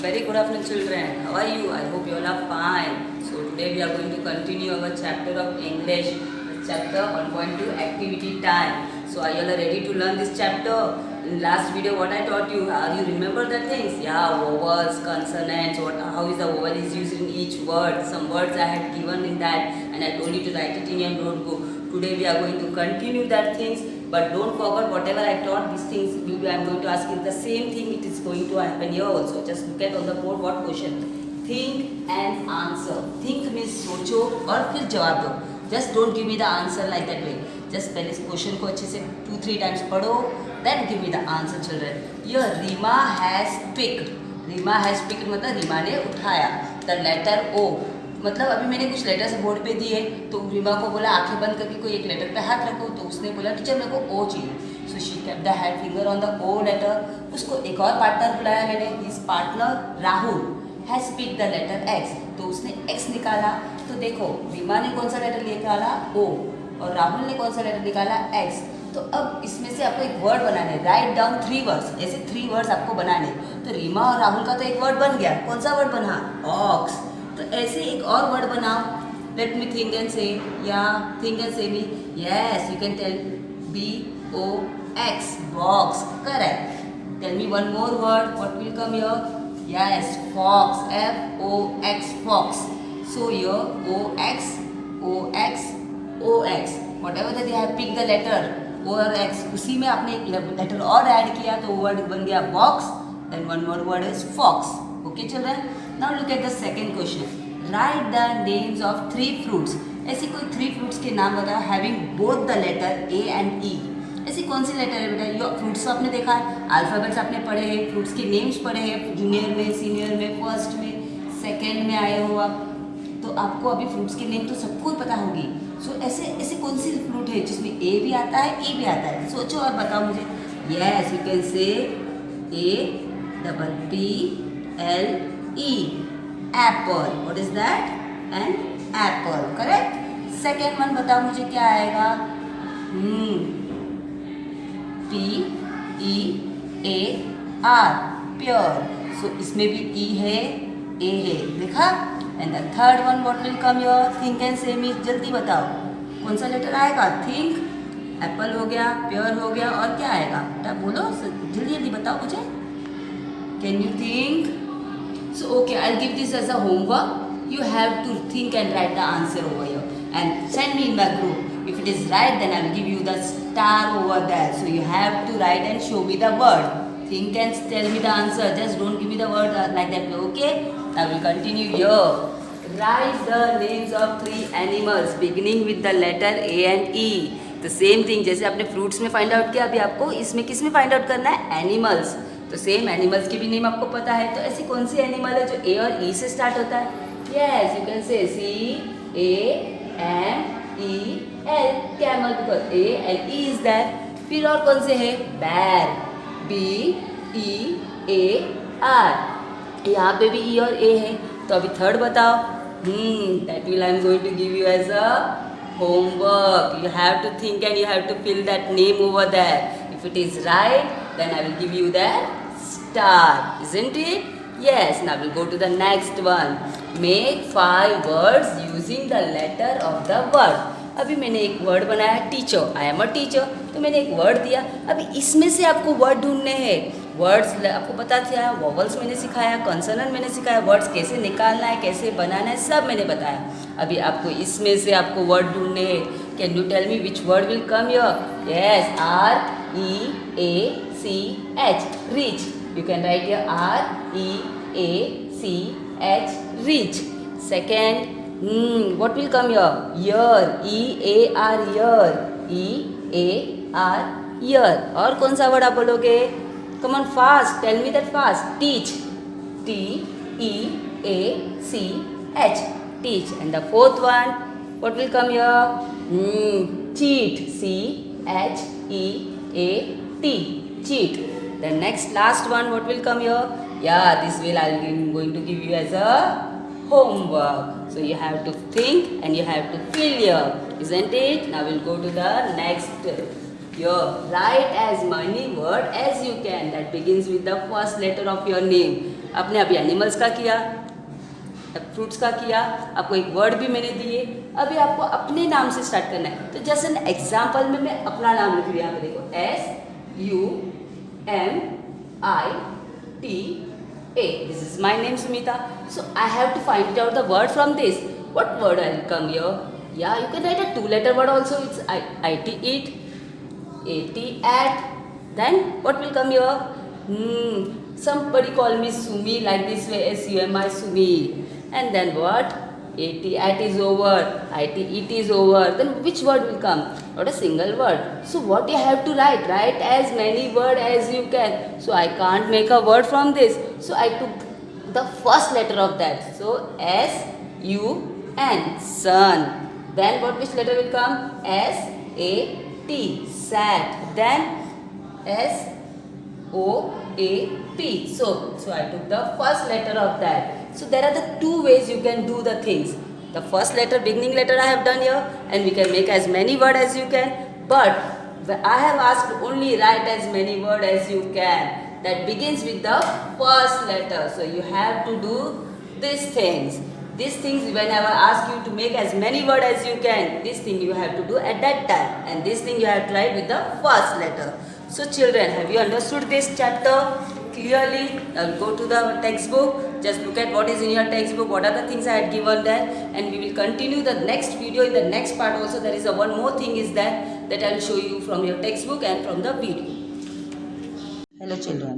Very good afternoon, children. How are you? I hope you all are fine. So today we are going to continue our chapter of English, chapter 1.2 activity time. So are you all ready to learn this chapter? In last video, what I taught you, you remember the things? Yeah, vowels, consonants, how is the vowel is used in each word. Some words I had given in that, and I told you to write it in your notebook. Today we are going to continue that things. But don't forget whatever I taught, these things will be, I am going to ask you the same thing, it is going to happen here also. Just look at on the board what question. Think and answer. Think means सोचो और फिर जवाब दो. Just don't give me the answer like that way. Just पहले इस question को अच्छे से 2-3 times पढ़ो, then give me the answer children. Here Rima has picked. Rima has picked मतलब रीमा ने उठाया. The letter O. मतलब अभी मैंने कुछ लेटर्स बोर्ड पे दिए तो रीमा को बोला आंखें बंद करके कोई एक लेटर पे हाथ रखो, तो उसने बोला टीचर मेरे को ओ चाहिए. So she kept the hand finger on the O letter. उसको एक और पार्टनर बुलाया मैंने. His partner Rahul has picked the letter X. तो उसने एक्स निकाला. तो देखो रीमा ने कौन सा लेटर निकाला ओ, और राहुल ने कौन सा लेटर निकाला एक्स. तो अब इसमें से आपको एक वर्ड बनाना है. Write down 3 words. ऐसे 3 वर्ड्स आपको बनाने. तो रीमा और राहुल का तो एक वर्ड बन गया. कौन सा वर्ड बना? ऑक्स. तो ऐसे एक और वर्ड बनाओ. लेट मी थिंक एंड से. या think and say me. Yes you can tell BOX box. Correct. Tell me one more word. What will come here? Yes fox. FOX fox. So here OX whatever that they have picked the letter O और X, उसी में आपने एक letter और add किया तो word बन गया box. Then one more word is fox. Okay children. Now look at the second question. Write the names of 3 fruits. ऐसी कोई 3 fruits के नाम बताओ having both the letter A and E. ऐसी कौन सी लेटर है बेटा? ये फ्रूट्स आपने देखा है, अल्फ़ाबेट्स आपने पढ़े हैं, फ्रूट्स के नेम्स पढ़े हैं जूनियर में, सीनियर में, फर्स्ट में, सेकेंड में आए हो आप. तो आपको अभी फ्रूट्स के नेम तो सबको ही पता होगी. सो ऐसे ऐसे कौन सी फ्रूट है जिसमें ए भी आता है E भी आता है? सोचो और बताओ मुझे. Yes you can say APPLE. Apple. What is that? An apple. Correct. Second one बताओ मुझे क्या आएगा? PEAR pure. सो इसमें भी E है, A है. देखा? And the third one what will come your? Think and say मी. जल्दी बताओ कौन सा लेटर आएगा? थिंक. एप्पल हो गया, प्योर हो गया, और क्या आएगा बेटा? बोलो जल्दी जल्दी बताओ मुझे. Can you think? So okay, I'll give this as a homework. You have to think and write the answer over here and send me in my group. If it is right, then I will give you the star over there. So you have to write and show me the word. Think and tell me the answer. Just don't give me the word like that. Okay? I will continue here. Write the names of 3 animals beginning with the letter A and E. The same thing जैसे आपने fruits में find out किया, अभी आपको इसमें किस में find out करना है? Animals. तो सेम एनिमल्स के भी नेम आपको पता है. तो ऐसी कौन सी एनिमल है जो ए और ई से स्टार्ट होता है? यस यू कैन से CAMEL. Camel because A and E is that. फिर और कौन से है? बैर. BEAR. यहाँ पे भी E और A है. तो अभी थर्ड बताओ. That will I am going to give you as a homework. You have to think and you have to fill that name over there. If it is right, then I will give you that star, isn't it? Yes. Now we'll go to the next one. Make 5 words using the letter of the word. अभी मैंने एक word बनाया teacher. I am a teacher. तो मैंने एक word दिया. अभी इसमें से आपको वर्ड ढूंढने हैं. वर्ड्स आपको पता था, वॉवल्स मैंने सिखाया, कॉन्सोनेंट मैंने सिखाया, वर्ड्स कैसे निकालना है, कैसे बनाना है, सब मैंने बताया. अभी आपको इसमें से आपको वर्ड ढूंढने हैं. Can you tell me which word will come here? Yes REACH. reach. You can write here REACH reach. Second, what will come here? Year. EAR year. EAR year. और कौन सा वर्ड आप बोलोगे? Come on fast. Tell me that fast. Teach. TEACH. Teach. And the fourth one, what will come here? Cheat. CHEAT. Cheat. The next last one, what will come here? Yeah, this will I'm going to give you as a homework. So you have to think and you have to fill here, isn't it? Now we'll go to the next. Here, write as many words as you can that begins with the first letter of your name. आपने अभी animals का किया, fruits का किया, आपको एक word भी मैंने दिए। अभी आपको अपने नाम से स्टार्ट करना है। तो जैसे एग्जाम्पल में मैं अपना नाम लिख रही हूँ, यहाँ पे देखो SUMITA, this is my name Sumita. So I have to find it out the word from this. What word I will come here? Yeah, you can write a 2-letter word also. It's IT, eat, AT, at. Then what will come here? Somebody call me Sumi like this way, SUMI, Sumi. And then what? AT, at is over, IT, eat is over. Then which word will come? Not a single word. So what you have to write? Write as many words as you can. So I can't make a word from this. So I took the first letter of that. So SUN, sun. Then which letter will come? SAT, sat. Then SOAP. So I took the first letter of that. So there are the two ways you can do the things. The first letter, beginning letter I have done here, and we can make as many words as you can. But I have asked only write as many words as you can. That begins with the first letter. So you have to do these things. These things, whenever I ask you to make as many words as you can, this thing you have to do at that time, and this thing you have to write with the first letter. So children, have you understood this chapter clearly? Now go to the textbook, just look at what is in your textbook, what are the things I had given there, and we will continue the next video. In the next part also there is one more thing is that I will show you from your textbook and from the video. Hello children,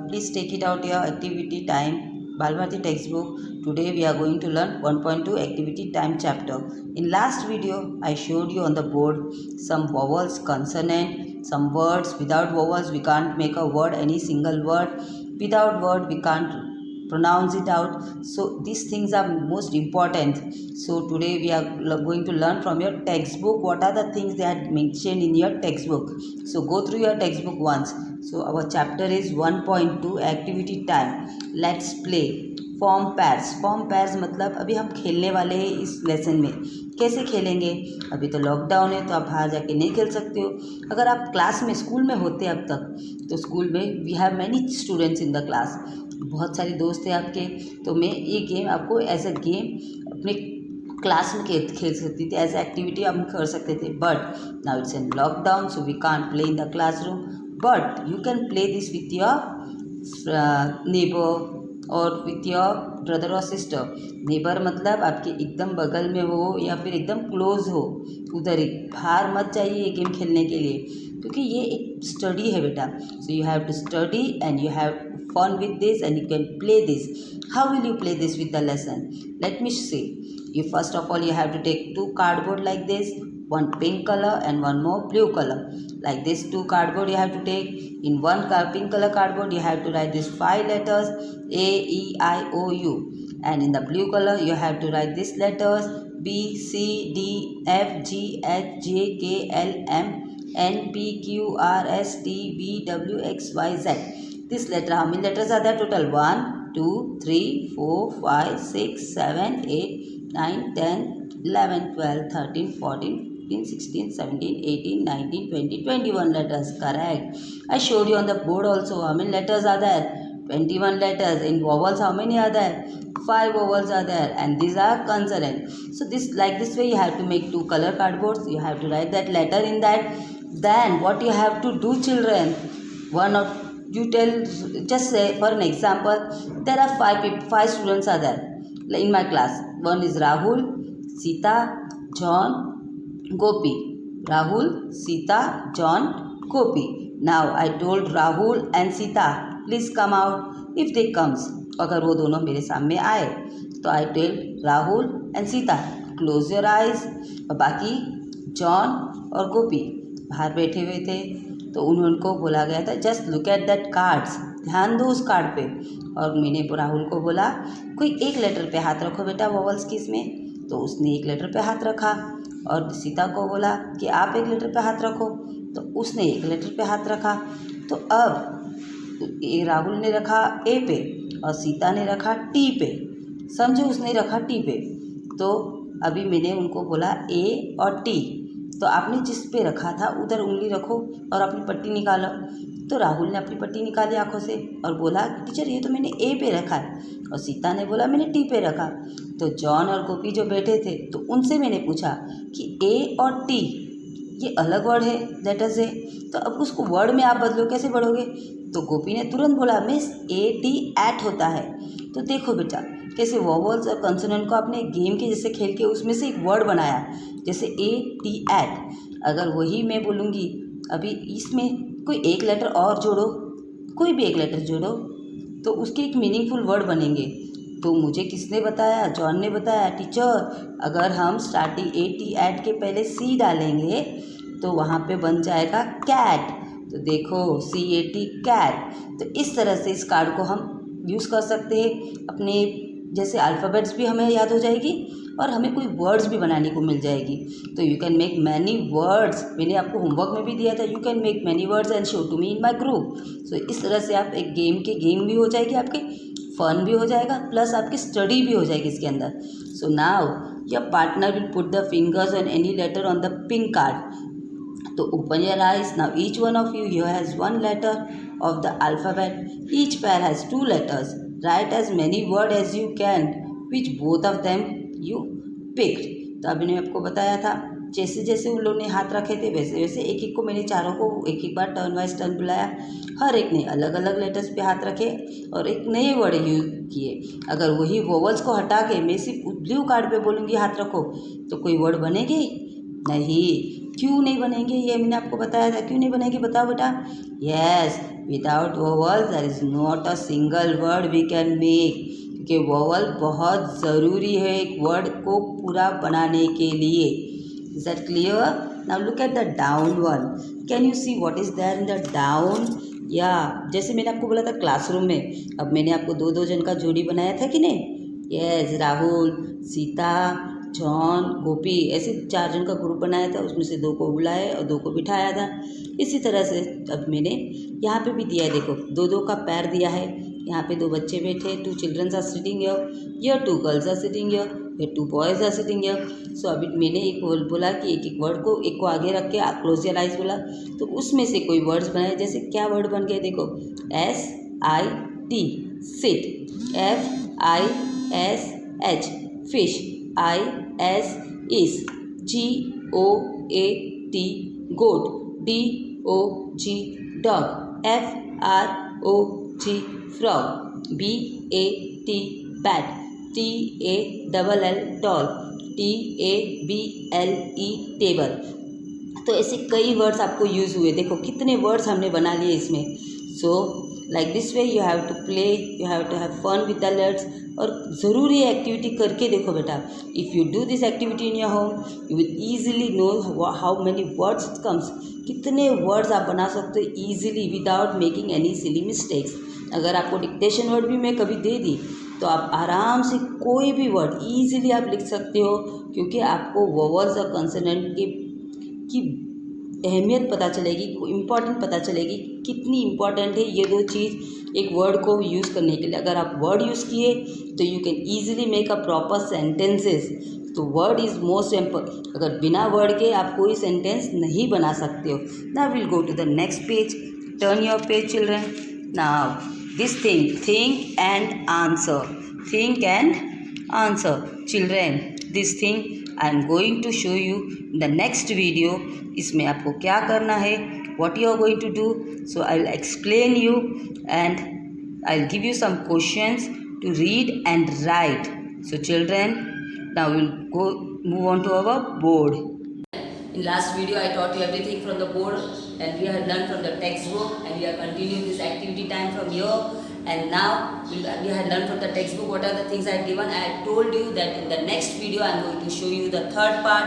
please take it out your activity time Balbharati textbook. Today we are going to learn 1.2 activity time chapter. In last video I showed you on the board some vowels, consonant, some words. Without vowels we can't make a word, any single word. Without word we can't pronounce it out. So these things are most important. So today we are going to learn from your textbook what are the things they had mentioned in your textbook. So go through your textbook once. So our chapter is 1.2 activity time. Let's play. Form pairs मतलब अभी हम खेलने वाले हैं इस lesson में। कैसे खेलेंगे? अभी तो लॉकडाउन है तो आप बाहर जाके नहीं खेल सकते हो। अगर आप क्लास में स्कूल में होते अब तक तो स्कूल में we have many students in the class, बहुत सारे दोस्त हैं आपके, तो मैं ये गेम आपको एज अ गेम अपने क्लास में खेल सकती थी, एज एक्टिविटी हम कर सकते थे। But now it's in lockdown so we can't play in the classroom, but you can play this with your neighbour और विथ योर ब्रदर और सिस्टर। नेबर मतलब आपके एकदम बगल में हो या फिर एकदम क्लोज हो, उधर ही, बाहर मत जाइए ये गेम खेलने के लिए, क्योंकि ये एक स्टडी है बेटा। So you have to study and you have fun with this and you can play this. How will you play this with the lesson? Let me see. You first of all you have to take two cardboard like this, one pink color and one more blue color. Like this two cardboard you have to take. In one pink color cardboard you have to write these 5 letters A-E-I-O-U, and in the blue color you have to write these letters B-C-D-F-G-H-J-K-L-M-N-P-Q-R-S-T-V-W-X-Y-Z. This letter, how many letters are there total? 1, 2, 3, 4, 5, 6, 7, 8, 9, 10, 11, 12, 13, 14, 15, 16, 17, 18, 19, 20, 21 letters. Correct. I showed you on the board also how many letters are there. 21 letters. In vowels how many are there? 5 vowels are there, and these are consonant. So this, like this way you have to make 2 color cardboards. You have to write that letter in that. Then what you have to do children, one or you tell, just say for an example there are 5 students are there in my class. One is Rahul, Sita, John, Gopi. Rahul, Sita, John, Gopi. Now I told Rahul and Sita please come out. If they comes, अगर वो दोनों मेरे सामने आए तो I tell Rahul and Sita close your eyes. और बाकी John और गोपी बाहर बैठे हुए थे तो उनको बोला गया था just look at that cards, ध्यान दो उस कार्ड पे। और मैंने राहुल को बोला कोई एक लेटर पे हाथ रखो बेटा वॉवल्स की इसमें, तो उसने एक लेटर पे हाथ रखा। और सीता को बोला कि आप एक लेटर पे हाथ रखो, तो उसने एक लेटर पे हाथ रखा। तो अब राहुल ने रखा ए पे और सीता ने रखा टी पे, समझो उसने रखा टी पे। तो अभी मैंने उनको बोला ए और टी, तो आपने जिस पे रखा था उधर उंगली रखो और अपनी पट्टी निकालो। तो राहुल ने अपनी पट्टी निकाली आंखों से और बोला, टीचर ये तो मैंने ए पे रखा है। और सीता ने बोला, मैंने टी पे रखा। तो जॉन और गोपी जो बैठे थे तो उनसे मैंने पूछा कि ए और टी ये अलग वर्ड है, लेटर से, तो अब उसको वर्ड में आप बदलो, कैसे बढ़ोगे? तो गोपी ने तुरंत बोला, मिस ए टी एट होता है। तो देखो बेटा कैसे वोवल्स और कंसोनेंट को आपने गेम के जैसे खेल के उसमें से एक वर्ड बनाया, जैसे ए टी एट। अगर वही मैं बोलूँगी अभी इसमें कोई एक लेटर और जोड़ो, कोई भी एक लेटर जोड़ो, तो उसके एक मीनिंगफुल वर्ड बनेंगे। तो मुझे किसने बताया? जॉन ने बताया, टीचर अगर हम स्टार्टिंग ए टी एट के पहले सी डालेंगे तो वहाँ पे बन जाएगा कैट। तो देखो सी ए टी कैट। तो इस तरह से इस कार्ड को हम यूज़ कर सकते हैं, अपने जैसे अल्फ़ाबेट्स भी हमें याद हो जाएगी और हमें कोई वर्ड्स भी बनाने को मिल जाएगी। तो you can make many words, मैंने आपको होमवर्क में भी दिया था, you can make many words and show to me in my group. So इस तरह से आप एक गेम भी हो जाएगी, आपके फन भी हो जाएगा, प्लस आपकी स्टडी भी हो जाएगी इसके अंदर। So now your partner will put the fingers on any later on the pink card. तो open your eyes. Now each one of you here has one letter of the alphabet. Each pair has 2 letters. Write as many words as you can, which both of them you picked. तो अभी मैंने आपको बताया था, जैसे जैसे उन लोगों ने हाथ रखे थे वैसे वैसे एक एक को मैंने चारों को एक एक बार टर्न वाइज टर्न बुलाया। हर एक ने अलग अलग लेटर्स पे हाथ रखे और एक नए वर्ड यूज किए। अगर वही वोवल्स को हटा के मैं सिर्फ ब्लू कार्ड पे बोलूँगी हाथ रखो, तो कोई वर्ड बनेगी नहीं। क्यों नहीं बनेंगे ये मैंने आपको बताया था। क्यों नहीं बनेंगे बताओ बेटा? Yes, without vowel there is not a single word we can make, क्योंकि वोवल बहुत ज़रूरी है एक वर्ड को पूरा बनाने के लिए। Is that clear? Now look at the down one. Can you see what is there in the down? या जैसे मैंने आपको बोला था क्लासरूम में, अब मैंने आपको 2-2 जन का जोड़ी बनाया था कि नहीं? यस, राहुल, सीता, जॉन, गोपी, ऐसे 4 जन का ग्रुप बनाया था, उसमें से 2 को बुलाया और 2 को बिठाया था। इसी तरह से अब मैंने यहाँ पे भी दिया है, देखो 2-2 का पैर दिया है। यहाँ पे 2 बच्चे बैठे, 2 childrens are sitting here, 2 girls are sitting here, 2 boys are sitting here. So अभी मैंने एक बोला कि एक एक वर्ड को एक को आगे रख के क्लोज योर आइज बोला, तो उसमें से कोई वर्ड्स बनाए। जैसे क्या वर्ड बन गए देखो, SIT sit, FISH fish, IS is, GOAT goat, DOG dog, FROG frog, BAT bat, TALL doll, TABLE table। तो ऐसे कई वर्ड्स आपको यूज़ हुए, देखो कितने वर्ड्स हमने बना लिए इसमें। So like this way you have to play, you have to have fun with the letters. और ज़रूरी है एक्टिविटी करके देखो बेटा। If you do this activity in your home you will easily know how many words it comes, कितने words आप बना सकते हो easily without making any silly mistakes. अगर आपको डिक्टेशन वर्ड भी मैं कभी दे दी तो आप आराम से कोई भी वर्ड ईजिली आप लिख सकते हो, क्योंकि आपको वोवल्स और कंसोनेंट की अहमियत पता चलेगी, इम्पॉर्टेंट पता चलेगी कितनी इम्पॉर्टेंट है ये 2 चीज़ एक वर्ड को यूज़ करने के लिए। अगर आप वर्ड यूज़ किए तो you can easily make a proper sentences. तो वर्ड इज़ मोस्ट इम्पोर्टेंट। अगर बिना वर्ड के आप कोई सेंटेंस नहीं बना सकते हो। Now will go to the next page. Turn your page children. Now this think and answer, think and answer children. This thing I am going to show you in the next video. इसमें आपको क्या करना है, what you are going to do. So I will explain you and I will give you some questions to read and write. So children, now we will move on to our board. In last video I taught you everything from the board and we have learned from the textbook, and we are continuing this activity time from here. And now we have learned from the textbook what are the things I have given. I have told you that in the next video I am going to show you the third part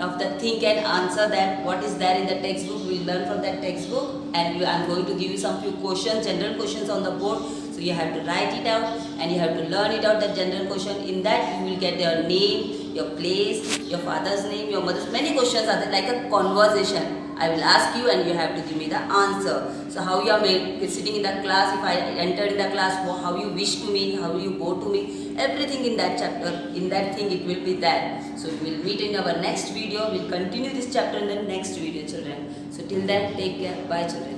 of the think and answer, that what is there in the textbook. We will learn from that textbook, and I am going to give you some few questions, general questions on the board. So you have to write it out and you have to learn it out, that general question. In that you will get your name, your place, your father's name, your mother's, many questions are there, like a conversation. I will ask you and you have to give me the answer. So how you are sitting in the class, if I entered in the class, how you wish to me, how you go to me, everything in that chapter, in that thing it will be there. So we will meet in our next video. We will continue this chapter in the next video children. So till then take care. Bye children.